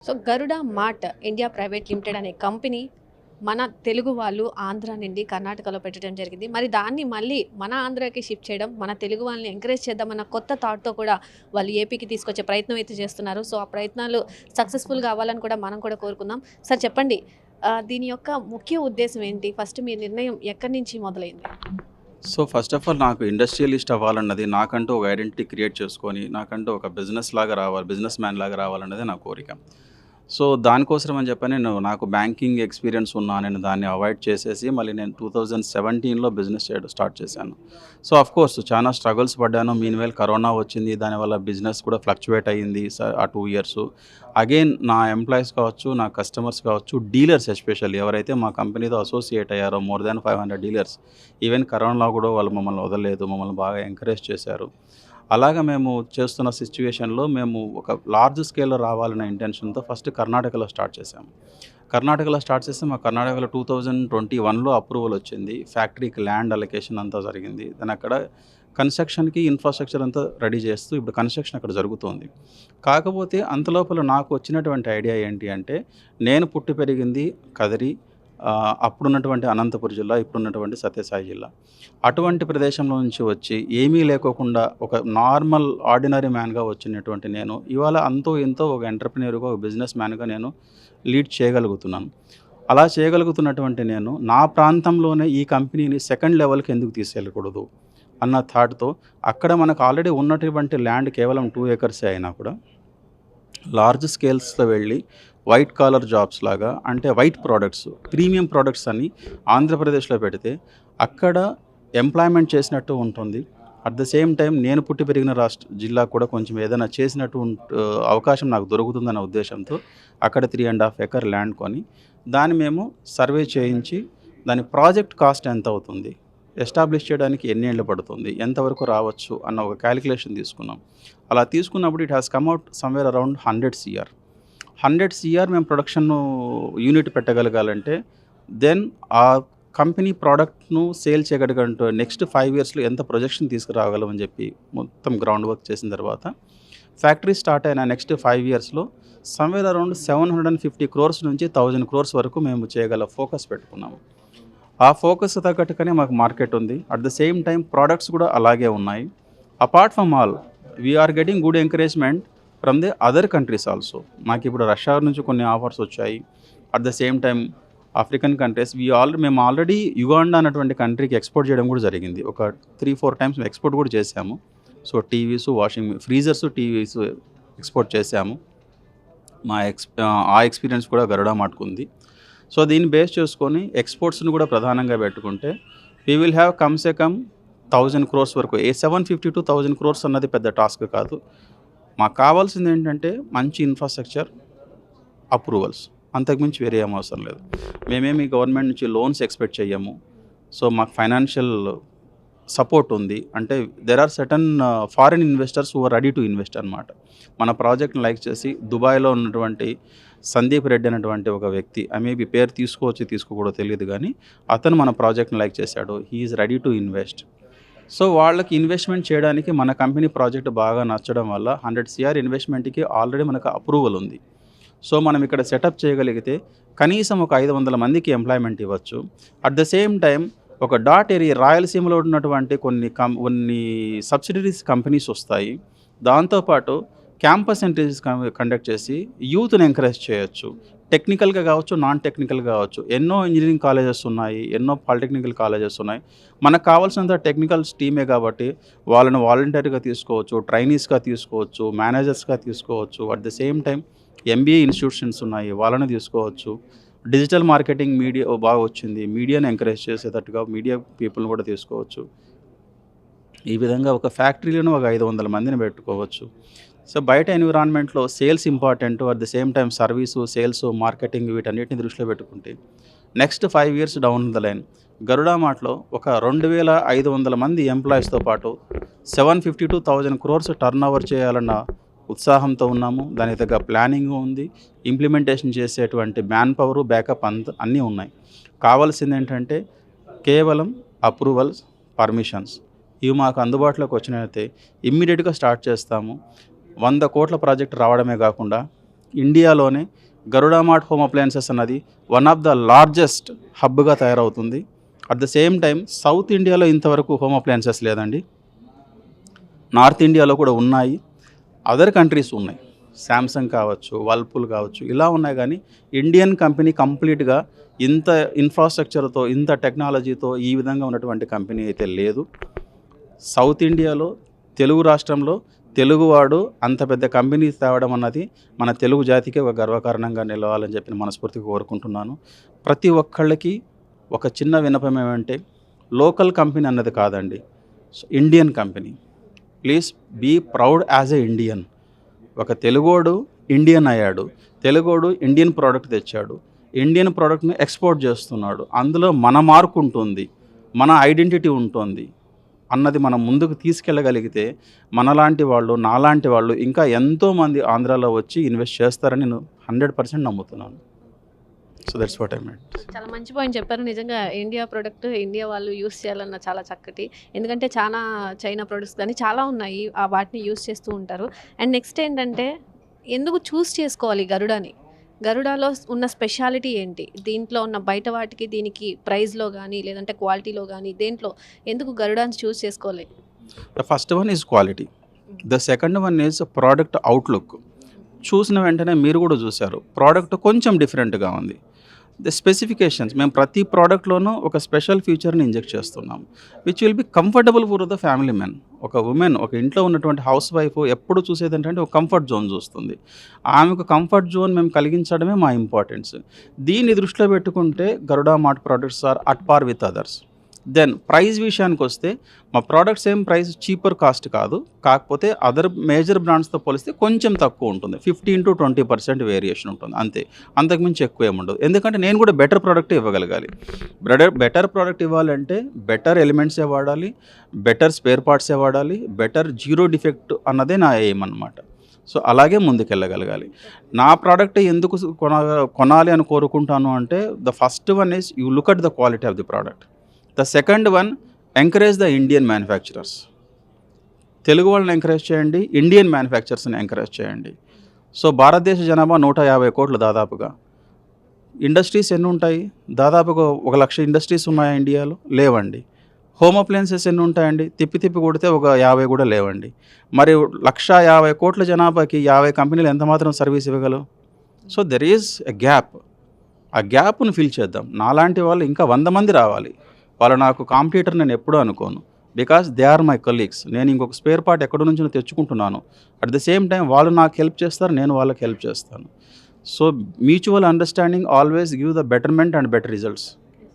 So Garuda mart India private limited అనే company మన తెలుగు వాళ్ళు ఆంధ్ర నుండి కర్ణాటకలో పెట్టడం జరిగింది. మరి దాన్ని మళ్ళీ మన ఆంధ్రాకి షిఫ్ట్ చేయడం, మన తెలుగు వాళ్ళని ఎంకరేజ్ చేద్దామన్న కొత్త థాట్‌తో కూడా వాళ్ళు ఏపీకి తీసుకొచ్చే ప్రయత్నం అయితే చేస్తున్నారు. సో ఆ ప్రయత్నాలు సక్సెస్‌ఫుల్‌గా అవ్వాలని కూడా మనం కూడా కోరుకుందాం. సార్ చెప్పండి, దీని యొక్క ముఖ్య ఉద్దేశ్యం ఏంటి? ఫస్ట్ మీ నిర్ణయం ఎక్కడి నుంచి మొదలైంది? సో ఫస్ట్ ఆఫ్ ఆల్ నాకు ఇండస్ట్రియలిస్ట్ అవ్వాలన్నది, నాకంటూ ఒక ఐడెంటిటీ క్రియేట్ చేసుకొని, నాకంటూ ఒక బిజినెస్ మ్యాన్ లాగా రావాలన్నదే నా కోరిక. సో దానికోసం అని చెప్పి నాకు బ్యాంకింగ్ ఎక్స్పీరియన్స్ ఉన్నా నేను దాన్ని అవాయిడ్ చేసేసి మళ్ళీ నేను 2017లో బిజినెస్ చేయడం స్టార్ట్ చేశాను. సో ఆఫ్కోర్స్ చాలా స్ట్రగుల్స్ పడ్డాను. మీన్వేల్ కరోనా వచ్చింది, దానివల్ల బిజినెస్ కూడా ఫ్లక్చువేట్ అయ్యింది ఆ 2 ఇయర్స్. అగైన్ నా ఎంప్లాయీస్ కావచ్చు, నా కస్టమర్స్ కావచ్చు, డీలర్స్ ఎస్పెషల్లీ ఎవరైతే మా కంపెనీతో అసోసియేట్ అయ్యారో మోర్ దాన్ 500 డీలర్స్, ఈవెన్ కరోనాలో కూడా వాళ్ళు మమ్మల్ని వదలలేదు, మమ్మల్ని బాగా ఎంకరేజ్ చేశారు. అలాగా మేము చేస్తున్న సిచ్యువేషన్లో మేము ఒక లార్జ్ స్కేల్లో రావాలనే ఇంటెన్షన్తో ఫస్ట్ కర్ణాటకలో స్టార్ట్ చేసాము. మా కర్ణాటకలో 2021లో అప్రూవల్ వచ్చింది. ఫ్యాక్టరీకి ల్యాండ్ అలొకేషన్ అంతా జరిగింది. దాని అక్కడ కన్స్ట్రక్షన్కి ఇన్ఫ్రాస్ట్రక్చర్ అంతా రెడీ చేస్తూ ఇప్పుడు కన్స్ట్రక్షన్ అక్కడ జరుగుతోంది. కాకపోతే అంతలోపల నాకు వచ్చినటువంటి ఐడియా ఏంటి అంటే, నేను పుట్టి పెరిగింది కదిరి, అప్పుడున్నటువంటి అనంతపురం జిల్లా, ఇప్పుడున్నటువంటి సత్యసాయి జిల్లా. అటువంటి ప్రదేశంలో నుంచి వచ్చి ఏమీ లేకోకుండా ఒక నార్మల్ ఆర్డినరీ మ్యాన్గా వచ్చినటువంటి నేను ఇవాళ అంతో ఎంతో ఒక ఎంటర్‌ప్రెన్యూర్‌గా, ఒక బిజినెస్ మ్యాన్‌గా నేను లీడ్ చేయగలుగుతున్నాను. అలా చేయగలుగుతున్నటువంటి నేను నా ప్రాంతంలోనే ఈ కంపెనీని సెకండ్ లెవెల్‌కి ఎందుకు తీసుకెళ్ళకూడదు అన్న థాట్‌తో, అక్కడ మనకు ఆల్రెడీ ఉన్నటువంటి ల్యాండ్ కేవలం 2 ఎకర్సే అయినా కూడా లార్జ్ స్కేల్స్‌లో వెళ్ళి వైట్ కాలర్ జాబ్స్ లాగా, అంటే వైట్ ప్రోడక్ట్స్, ప్రీమియం ప్రోడక్ట్స్ అని ఆంధ్రప్రదేశ్లో పెడితే అక్కడ ఎంప్లాయ్మెంట్ చేసినట్టు ఉంటుంది. అట్ ద సేమ్ టైం నేను పుట్టి పెరిగిన జిల్లా కూడా కొంచెం ఏదైనా చేసినట్టు అవకాశం నాకు దొరుకుతుందన్న ఉద్దేశంతో అక్కడ 3.5 ఎకర్ ల్యాండ్ కొని దాన్ని మేము సర్వే చేయించి దాని ప్రాజెక్ట్ కాస్ట్ ఎంత అవుతుంది, ఎస్టాబ్లిష్ చేయడానికి ఎన్ని ఏళ్ళు పడుతుంది, ఎంతవరకు రావచ్చు అన్న ఒక క్యాలిక్యులేషన్ తీసుకున్నాం. అలా తీసుకున్నప్పుడు it has come out somewhere around 100 CR. 100 CR మేము ప్రొడక్షన్ యూనిట్ పెట్టగలగాలంటే దెన్ ఆ కంపెనీ ప్రోడక్ట్ను సేల్ చేయగలిగంటూ నెక్స్ట్ 5 ఇయర్స్లో ఎంత ప్రొజెక్షన్ తీసుకురాగలమని చెప్పి మొత్తం గ్రౌండ్ వర్క్ చేసిన తర్వాత ఫ్యాక్టరీ స్టార్ట్ అయిన నెక్స్ట్ 5 ఇయర్స్లో సమ్వేర్ అరౌండ్ 750 క్రోర్స్ నుంచి 1000 క్రోర్స్ వరకు మేము చేయగల ఫోకస్ పెట్టుకున్నాము. ఆ ఫోకస్ తగ్గట్టుగానే మాకు మార్కెట్ ఉంది. At the same time products కూడా అలాగే ఉన్నాయి. Apart from all we are getting good encouragement from the other countries also. మాకు ఇప్పుడు రష్యా నుంచి కొన్ని ఆఫర్స్ వచ్చాయి. At the same time African countries మేము ఆల్రెడీ యుగాండా అన్నటువంటి కంట్రీకి ఎక్స్పోర్ట్ చేయడం కూడా జరిగింది. ఒక 3-4 టైమ్స్ ఎక్స్పోర్ట్ కూడా చేశాము. So TVs, freezers, TVs export చేశాము. ఆ ఎక్స్పీరియన్స్ కూడా గరుడ మార్ట్‌కు ఉంది. సో దీన్ని బేస్ చేసుకొని ఎక్స్పోర్ట్స్ని కూడా ప్రధానంగా పెట్టుకుంటే వీ విల్ హ్యావ్ కమ్సే కమ్ 1000 క్రోర్స్ వరకు. 750 to 1000 క్రోర్స్ అన్నది పెద్ద టాస్క్ కాదు. మాకు కావాల్సింది ఏంటంటే మంచి ఇన్ఫ్రాస్ట్రక్చర్, అప్రూవల్స్, అంతకుమించి వేరే ఏం అవసరం లేదు. మేమేమి గవర్నమెంట్ నుంచి లోన్స్ ఎక్స్పెక్ట్ చేయము. సో మాకు ఫైనాన్షియల్ సపోర్ట్ ఉంది. అంటే there are certain foreign investors who are ready to invest అనమాట. మన ప్రాజెక్ట్ని లైక్ చేసి దుబాయ్లో ఉన్నటువంటి సందీప్ రెడ్డి అనేటువంటి ఒక వ్యక్తి, మేబీ పేరు తీసుకోకూడదో తెలియదు కానీ అతను మన ప్రాజెక్ట్ని లైక్ చేశాడు. He is ready to invest. So వాళ్ళకి ఇన్వెస్ట్మెంట్ చేయడానికి మన కంపెనీ ప్రాజెక్ట్ బాగా నచ్చడం వల్ల 100 సిఆర్ ఇన్వెస్ట్మెంట్కి ఆల్రెడీ మనకు అప్రూవల్ ఉంది. సో మనం ఇక్కడ సెటప్ చేయగలిగితే కనీసం ఒక 500 మందికి ఎంప్లాయ్మెంట్ ఇవ్వచ్చు. అట్ ద సేమ్ టైం ఒక డాట్ ఏరియా రాయలసీమలో ఉన్నటువంటి కొన్ని సబ్సిడరీస్ కంపెనీస్ వస్తాయి. దాంతోపాటు క్యాంపస్ ఇంటర్వ్యూస్ కండక్ట్ చేసి యూత్ని ఎంకరేజ్ చేయొచ్చు. టెక్నికల్గా కావచ్చు, నాన్ టెక్నికల్గా కావచ్చు. ఎన్నో ఇంజనీరింగ్ కాలేజెస్ ఉన్నాయి, ఎన్నో పాలిటెక్నికల్ కాలేజెస్ ఉన్నాయి. మనకు కావాల్సినంత టెక్నికల్ టీమే కాబట్టి వాళ్ళని వాలంటీర్గా తీసుకోవచ్చు, ట్రైనీస్గా తీసుకోవచ్చు, మేనేజర్స్గా తీసుకోవచ్చు. At the same time MBA institutions ఉన్నాయి, వాళ్ళని తీసుకోవచ్చు. డిజిటల్ మార్కెటింగ్ మీడియా బాగా వచ్చింది, మీడియాని ఎంకరేజ్ చేసేటట్టుగా మీడియా పీపుల్ని కూడా తీసుకోవచ్చు. ఈ విధంగా ఒక ఫ్యాక్టరీలోనే ఒక 500 మందిని పెట్టుకోవచ్చు. సో బయట ఎన్విరాన్మెంట్లో sales important. At the same time service, sales, marketing వీటన్నిటిని దృష్టిలో పెట్టుకుంటే next 5 years down the line Garuda మార్ట్‌లో ఒక 2500 మంది ఎంప్లాయీస్తో పాటు 750 to 1000 క్రోర్స్ టర్న్ ఓవర్ చేయాలన్న ఉత్సాహంతో ఉన్నాము. దానికి తగ్గ ప్లానింగ్ ఉంది. ఇంప్లిమెంటేషన్ చేసేటువంటి మ్యాన్ పవరు, బ్యాకప్ అన్నీ ఉన్నాయి. కావాల్సింది ఏంటంటే కేవలం అప్రూవల్స్, పర్మిషన్స్ ఇవి మాకు అందుబాటులోకి వచ్చినట్లయితే ఇమ్మీడియట్గా స్టార్ట్ చేస్తాము. 100 కోట్ల ప్రాజెక్ట్ రావడమే కాకుండా ఇండియాలోనే గరుడా మార్ట్ హోమ్ అప్లయన్సెస్ అన్నది వన్ ఆఫ్ ద లార్జెస్ట్ హబ్గా తయారవుతుంది. At the same time south ఇండియాలో ఇంతవరకు హోమ్ అప్లయన్సెస్ లేదండి. నార్త్ ఇండియాలో కూడా ఉన్నాయి, అదర్ కంట్రీస్ ఉన్నాయి, శాంసంగ్ కావచ్చు, వర్ల్పూల్ కావచ్చు, ఇలా ఉన్నాయి. కానీ ఇండియన్ కంపెనీ కంప్లీట్గా ఇంత ఇన్ఫ్రాస్ట్రక్చర్తో, ఇంత టెక్నాలజీతో ఈ విధంగా ఉన్నటువంటి కంపెనీ అయితే లేదు. సౌత్ ఇండియాలో, తెలుగు రాష్ట్రంలో తెలుగువాడు అంత పెద్ద కంపెనీ తేవడం అన్నది మన తెలుగు జాతికి ఒక గర్వకారణంగా నిలవాలని చెప్పి మనస్ఫూర్తిగా కోరుకుంటున్నాను. ప్రతి ఒక్కళ్ళకి ఒక చిన్న విన్నపం ఏమంటే, లోకల్ కంపెనీ అన్నది కాదండి, Indian company. Please be proud as a Indian. ఒక తెలుగోడు ఇండియన్ అయ్యాడు, తెలుగోడు ఇండియన్ ప్రోడక్ట్ తెచ్చాడు, ఇండియన్ ప్రోడక్ట్ని ఎక్స్పోర్ట్ చేస్తున్నాడు, అందులో మన మార్క్ ఉంటుంది, మన ఐడెంటిటీ ఉంటుంది అన్నది మనం ముందుకు తీసుకెళ్ళగలిగితే మనలాంటి వాళ్ళు, నాలాంటి వాళ్ళు ఇంకా ఎంతోమంది ఆంధ్రాలో వచ్చి ఇన్వెస్ట్ చేస్తారని నేను 100% నమ్ముతున్నాను. So that's what I meant. చాలా మంచి పాయింట్ చెప్పారు. నిజంగా ఇండియా ప్రోడక్ట్ ఇండియా వాళ్ళు యూస్ చేయాలన్న చాలా చక్కటి, ఎందుకంటే చాలా చైనా ప్రొడక్ట్స్ కానీ చాలా ఉన్నాయి, వాటిని యూస్ చేస్తూ ఉంటారు. అండ్ నెక్స్ట్ ఏంటంటే, ఎందుకు చూస్ చేసుకోవాలి గరుడాని? గరుడాలో ఉన్న స్పెషాలిటీ ఏంటి? దీంట్లో ఉన్న బయట వాటికి దీనికి ప్రైస్లో కానీ లేదంటే క్వాలిటీలో కానీ దేంట్లో ఎందుకు గరుడాని చూస్ చేసుకోవాలి? The first one is quality, the second one is product outlook. చూసిన వెంటనే మీరు కూడా చూశారు, ప్రోడక్ట్ కొంచెం డిఫరెంట్గా ఉంది. ద స్పెసిఫికేషన్స్, మేము ప్రతి ప్రోడక్ట్లోనూ ఒక స్పెషల్ ఫీచర్ని ఇంజెక్ట్ చేస్తున్నాం, which will be comfortable for the family men. ఒక ఉమెన్, ఒక ఇంట్లో ఉన్నటువంటి హౌస్ వైఫ్ ఎప్పుడు చూసేది ఏంటంటే ఒక కంఫర్ట్ జోన్ చూస్తుంది. ఆమెకు కంఫర్ట్ జోన్ మేము కలిగించడమే మా ఇంపార్టెన్స్. దీన్ని దృష్టిలో పెట్టుకుంటే Garuda mart products are at par with others. Then price విషయానికి వస్తే మా ప్రోడక్ట్స్ ఏం ప్రైస్ చీపర్ కాస్ట్ కాదు, కాకపోతే అదర్ మేజర్ బ్రాండ్స్తో పోలిస్తే కొంచెం తక్కువ ఉంటుంది, 15 to 20% వేరియేషన్ ఉంటుంది అంతే, అంతకుమించి ఎక్కువ ఏముండదు. ఎందుకంటే నేను కూడా బెటర్ ప్రోడక్ట్ ఇవ్వగలగాలి. బెటర్ ప్రోడక్ట్ ఇవ్వాలంటే బెటర్ ఎలిమెంట్సే వాడాలి, బెటర్ స్పేర్ పార్ట్సే వాడాలి, బెటర్ జీరో డిఫెక్ట్ అన్నదే నా ఎయిమ్ అన్నమాట. సో అలాగే ముందుకెళ్ళగలగాలి. నా ప్రోడక్ట్ ఎందుకు కొనాలి అని కోరుకుంటాను అంటే, the first one is you look at the quality of the product. The second one, encourage the Indian manufacturers. Telugu వాళ్ళని ఎంకరేజ్ చేయండి, ఇండియన్ మ్యానుఫ్యాక్చరర్స్ని ఎంకరేజ్ చేయండి. సో భారతదేశ జనాభా 150 కోట్లు దాదాపుగా. ఇండస్ట్రీస్ ఎన్ని ఉంటాయి? దాదాపుగా 1 లక్ష ఇండస్ట్రీస్ ఉన్నాయా ఇండియాలో? లేవండి. హోమ్ అప్లయన్సెస్ ఎన్ని ఉంటాయండి? తిప్పి కొడితే ఒక 50 కూడా లేవండి. మరి 150 కోట్ల జనాభాకి 50 కంపెనీలు ఎంత మాత్రం సర్వీస్ ఇవ్వగలవు? So there is a gap. ఆ గ్యాప్ను ఫిల్ చేద్దాం. నాలాంటి వాళ్ళు ఇంకా 100 మంది రావాలి. వాళ్ళు నాకు కాంపిటీటర్ నేను ఎప్పుడూ అనుకోను, because they are my colleagues. నేను ఇంకొక స్పేర్ పార్ట్ ఎక్కడి నుంచి తెచ్చుకుంటున్నాను, అట్ ద సేమ్ టైం వాళ్ళు నాకు హెల్ప్ చేస్తారు, నేను వాళ్ళకి హెల్ప్ చేస్తాను. So mutual understanding always give the betterment and better results.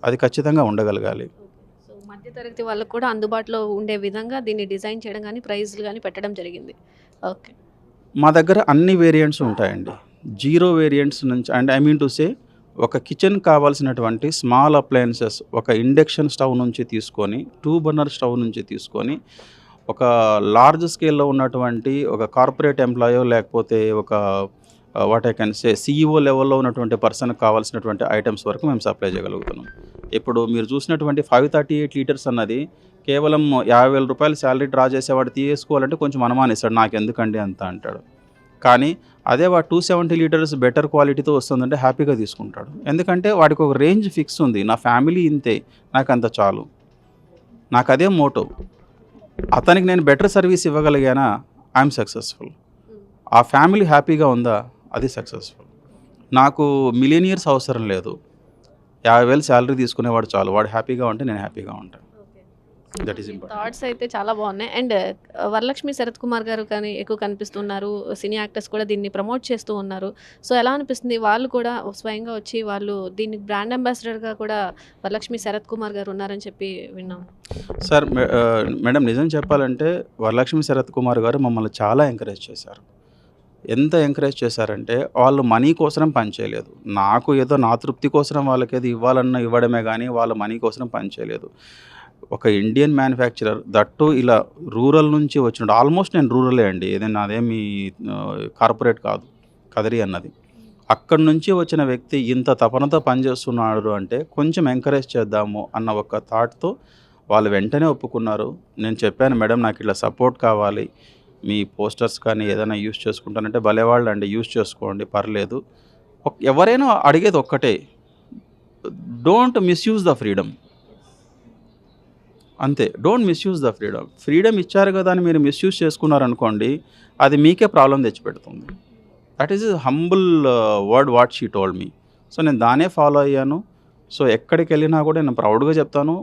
అది ఖచ్చితంగా ఉండగలగాలి. సో మధ్యతరగతి వాళ్ళకు కూడా అందుబాటులో ఉండే విధంగా దీన్ని డిజైన్ చేయడం కానీ ప్రైజ్లు కానీ పెట్టడం జరిగింది. ఓకే, మా దగ్గర అన్ని వేరియంట్స్ ఉంటాయండి, జీరో వేరియంట్స్ నుంచి. And I mean to say, ఒక కిచెన్ కావాల్సినటువంటి స్మాల్ అప్లయన్సెస్, ఒక ఇండక్షన్ స్టవ్ నుంచి తీసుకొని, 2 బర్నర్ స్టవ్ నుంచి తీసుకొని, ఒక లార్జ్ స్కేల్లో ఉన్నటువంటి ఒక కార్పొరేట్ ఎంప్లాయో లేకపోతే ఒక what I can say CEO లెవెల్లో ఉన్నటువంటి పర్సన్కి కావాల్సినటువంటి ఐటమ్స్ వరకు మేము సప్లై చేయగలుగుతున్నాం. ఇప్పుడు మీరు చూసినటువంటి 538 లీటర్స్ అన్నది కేవలం 50,000 రూపాయలు శాలరీ డ్రా చేసేవాడు తీసుకోవాలంటే కొంచెం అనుమానిస్తాడు, నాకు ఎందుకండి అంత అంటాడు. కానీ అదే వాడు 270 లీటర్స్ బెటర్ క్వాలిటీతో వస్తుందంటే హ్యాపీగా తీసుకుంటాడు. ఎందుకంటే వాడికి ఒక రేంజ్ ఫిక్స్ ఉంది, నా ఫ్యామిలీ ఇంతే, నాకు అంత చాలు, నాకు అదే మోటో. అతనికి నేను బెటర్ సర్వీస్ ఇవ్వగలిగానా, ఐఎమ్ సక్సెస్ఫుల్. ఆ ఫ్యామిలీ హ్యాపీగా ఉందా, అది సక్సెస్ఫుల్. నాకు మిలియనియర్స్ అవసరం లేదు, 50,000 శాలరీ తీసుకునేవాడు చాలు, వాడు హ్యాపీగా ఉంటే నేను హ్యాపీగా ఉంటాను. That is important. థాట్స్ అయితే చాలా బాగున్నాయి. అండ్ వరలక్ష్మి శరత్ కుమార్ గారు కానీ ఎక్కువ కనిపిస్తున్నారు, సినీ యాక్టర్స్ కూడా దీన్ని ప్రమోట్ చేస్తూ ఉన్నారు. సో ఎలా అనిపిస్తుంది? వాళ్ళు కూడా స్వయంగా వచ్చి వాళ్ళు దీనికి బ్రాండ్ అంబాసిడర్గా కూడా వరలక్ష్మి శరత్ కుమార్ గారు ఉన్నారని చెప్పి విన్నాం. సార్ మేడం, నిజం చెప్పాలంటే వరలక్ష్మి శరత్ కుమార్ గారు మమ్మల్ని చాలా ఎంకరేజ్ చేశారు. ఎంత ఎంకరేజ్ చేశారంటే, వాళ్ళు మనీ కోసం పనిచేయలేదు. నాకు ఏదో నా తృప్తి కోసం వాళ్ళకి ఏదో ఇవ్వాలన్న ఇవ్వడమే కానీ వాళ్ళు మనీ కోసం పనిచేయలేదు. ఒక ఇండియన్ మ్యానుఫ్యాక్చరర్, దట్టు ఇలా రూరల్ నుంచి వచ్చినట్టు, ఆల్మోస్ట్ నేను రూరలే అండి, ఏదైనా అదేమి కార్పొరేట్ కాదు కదరి అన్నది. అక్కడి నుంచి వచ్చిన వ్యక్తి ఇంత తపనతో పనిచేస్తున్నాడు అంటే కొంచెం ఎంకరేజ్ చేద్దాము అన్న ఒక థాట్తో వాళ్ళు వెంటనే ఒప్పుకున్నారు. నేను చెప్పాను, మేడం నాకు ఇట్లా సపోర్ట్ కావాలి, మీ పోస్టర్స్ కానీ ఏదైనా యూజ్ చేసుకుంటానంటే భలేవాళ్ళు అండి, యూజ్ చేసుకోండి పర్లేదు. ఎవరైనా అడిగేది ఒక్కటే, డోంట్ మిస్యూజ్ ద ఫ్రీడమ్. అంతే, don't misuse the freedom. Freedom ఇచ్చారు కదా అని మీరు మిస్యూజ్ చేసుకున్నారనుకోండి, అది మీకే ప్రాబ్లం తెచ్చిపెడుతుంది. That is humble word what she told me. So నేను దానే ఫాలో అయ్యాను. సో ఎక్కడికి వెళ్ళినా కూడా నేను ప్రౌడ్గా చెప్తాను,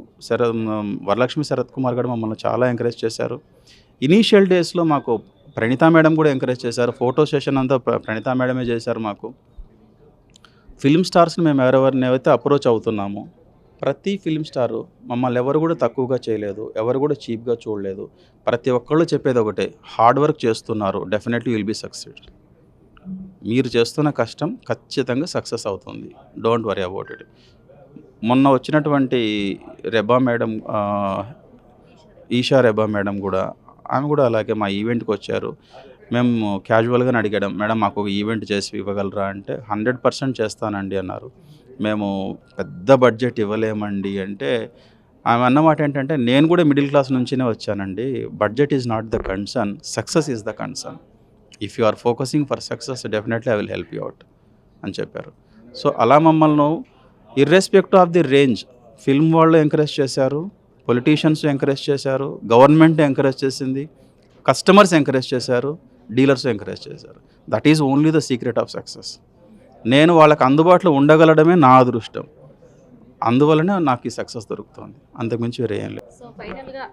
వరలక్ష్మి శరత్ కుమార్ గారు మమ్మల్ని చాలా ఎంకరేజ్ చేశారు. ఇనీషియల్ డేస్లో మాకు ప్రణీత మేడం కూడా ఎంకరేజ్ చేశారు. ఫోటో సెషన్ అంతా ప్రణీత మేడమే చేశారు మాకు. ఫిల్మ్ స్టార్స్ని మేము ఎవరెవరినైతే అప్రోచ్ అవుతున్నాము, ప్రతి ఫిల్మ్ స్టారు మమ్మల్ని ఎవరు కూడా తక్కువగా చేయలేదు, ఎవరు కూడా చీప్గా చూడలేదు. ప్రతి ఒక్కళ్ళు చెప్పేది ఒకటే, హార్డ్ వర్క్ చేస్తున్నారు, డెఫినెట్లీ విల్ బీ సక్సెడ్. మీరు చేస్తున్న కష్టం ఖచ్చితంగా సక్సెస్ అవుతుంది, డోంట్ వరీ అబౌట్ ఇట్. మొన్న వచ్చినటువంటి రెబా మేడం, ఈషా రెబా మేడం కూడా, ఆమె కూడా అలాగే మా ఈవెంట్కి వచ్చారు. మేము క్యాజువల్గానే అడిగాం, మేడం మాకు ఒక ఈవెంట్ చేసి ఇవ్వగలరా అంటే 100% చేస్తానండి అన్నారు. మేము పెద్ద బడ్జెట్ ఇవ్వలేమండి అంటే, ఆమె అన్నమాట ఏంటంటే, నేను కూడా మిడిల్ క్లాస్ నుంచినే వచ్చానండి, budget is not the concern, success is the concern. If you are focusing for success definitely I will help you out అని చెప్పారు. సో అలా మమ్మల్ని irrespective of the range film వాళ్ళు ఎంకరేజ్ చేశారు, పొలిటీషియన్స్ ఎంకరేజ్ చేశారు, government encourage చేసింది, customers encourage చేశారు, dealers encourage చేశారు. That is only the secret of success. నేను వాళ్ళకి అందుబాటులో ఉండగలడమే నా అదృష్టం, అందువల్లనే నాకు ఈ సక్సెస్ దొరుకుతుంది, అంతకుమించి వేరే ఏం లేదు. సో ఫైనల్గా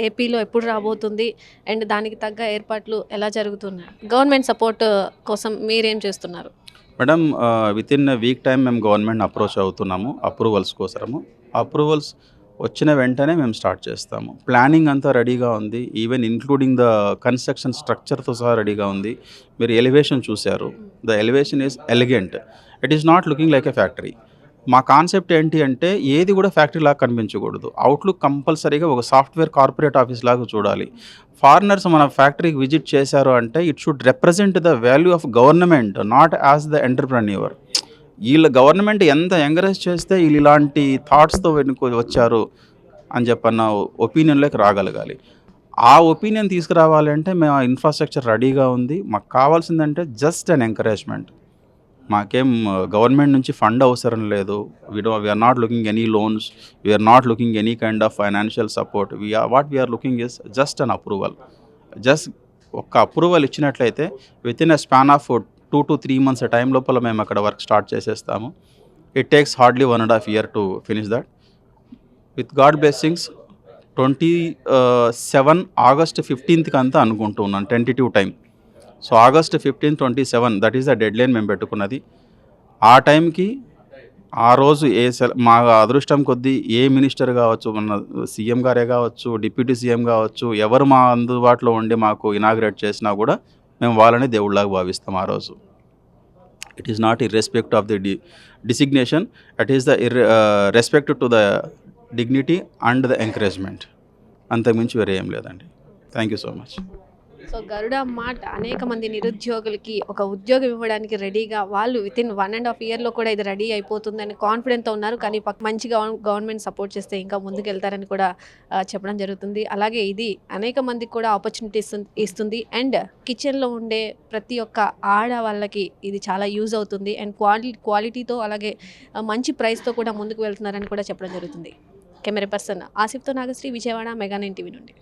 ఏపీలో ఎప్పుడు రాబోతుంది అండ్ దానికి తగ్గ ఏర్పాట్లు ఎలా జరుగుతున్నాయి? గవర్నమెంట్ సపోర్ట్ కోసం మీరేం చేస్తున్నారు? Madam, with in week time మేము గవర్నమెంట్ అప్రోచ్ అవుతున్నాము అప్రూవల్స్ కోసము. అప్రూవల్స్ వచ్చిన వెంటనే మేము స్టార్ట్ చేస్తాము. ప్లానింగ్ అంతా రెడీగా ఉంది, ఈవెన్ ఇంక్లూడింగ్ ద కన్స్ట్రక్షన్ స్ట్రక్చర్తో సహా రెడీగా ఉంది. మీరు ఎలివేషన్ చూశారు, the elevation is elegant, it is not looking like a factory. మా కాన్సెప్ట్ ఏంటి అంటే, ఏది కూడా ఫ్యాక్టరీ లాగా కనిపించకూడదు, అవుట్లుక్ కంపల్సరీగా ఒక సాఫ్ట్వేర్ కార్పొరేట్ ఆఫీస్ లాగా చూడాలి. ఫారినర్స్ మన ఫ్యాక్టరీకి విజిట్ చేశారు అంటే it should represent the value of government, not as the entrepreneur. వీళ్ళ గవర్నమెంట్ ఎంత ఎంకరేజ్ చేస్తే వీళ్ళు ఇలాంటి థాట్స్తో వచ్చారు అని చెప్పన్న ఒపీనియన్లోకి రాగలగాలి. ఆ ఒపీనియన్ తీసుకురావాలంటే మేము ఆ ఇన్ఫ్రాస్ట్రక్చర్ రెడీగా ఉంది. మాకు కావాల్సిందంటే జస్ట్ అన్ ఎంకరేజ్మెంట్. మాకేం గవర్నమెంట్ నుంచి ఫండ్ అవసరం లేదు. We are not looking any loans, we are not looking any kind of financial support. What we are looking is just an approval. Just ఒక్క అప్రూవల్ ఇచ్చినట్లయితే with in a span of 2 to 3 months time లోపల మేము అక్కడ work start చేసేస్తాము. It takes hardly 1.5 years to finish that. With God blessings 27 August 15th అంతా అనుకుంటున్నాను, tentative time. So August 15, 27 that is the dead line మేము పెట్టుకున్నది. ఆ టైంకి ఆ రోజు మా అదృష్టం కొద్దీ ఏ మినిస్టర్ కావచ్చు, మన సీఎం గారే కావచ్చు, డిప్యూటీ సీఎం కావచ్చు, ఎవరు మా అందుబాటులో ఉండి మాకు ఇనాగ్రేట్ చేసినా కూడా మేము వాళ్ళని దేవుళ్ళలాగా భావిస్తాం ఆ రోజు. It is not irrespect of the designation, it is the respect to the dignity and the encouragement, అంతకుమించి వేరే ఏం లేదండి. Thank you so much. So Garuda Mart అనేక మంది నిరుద్యోగులకి ఒక ఉద్యోగం ఇవ్వడానికి రెడీగా, వాళ్ళు విత్ ఇన్ 1.5 years కూడా ఇది రెడీ అయిపోతుందని కాన్ఫిడెంట్తో ఉన్నారు. కానీ మంచి గవర్నమెంట్ సపోర్ట్ చేస్తే ఇంకా ముందుకు వెళ్తారని కూడా చెప్పడం జరుగుతుంది. అలాగే ఇది అనేక మందికి కూడా ఆపర్చునిటీస్ ఇస్తుంది అండ్ కిచెన్లో ఉండే ప్రతి ఒక్క ఆడవాళ్ళకి ఇది చాలా యూజ్ అవుతుంది అండ్ క్వాలిటీతో అలాగే మంచి ప్రైస్తో కూడా ముందుకు వెళ్తున్నారని కూడా చెప్పడం జరుగుతుంది. కెమెరా పర్సన్ ఆసిఫ్తో నాగశ్రీ, విజయవాడ, మెగా 9 TV నుండి.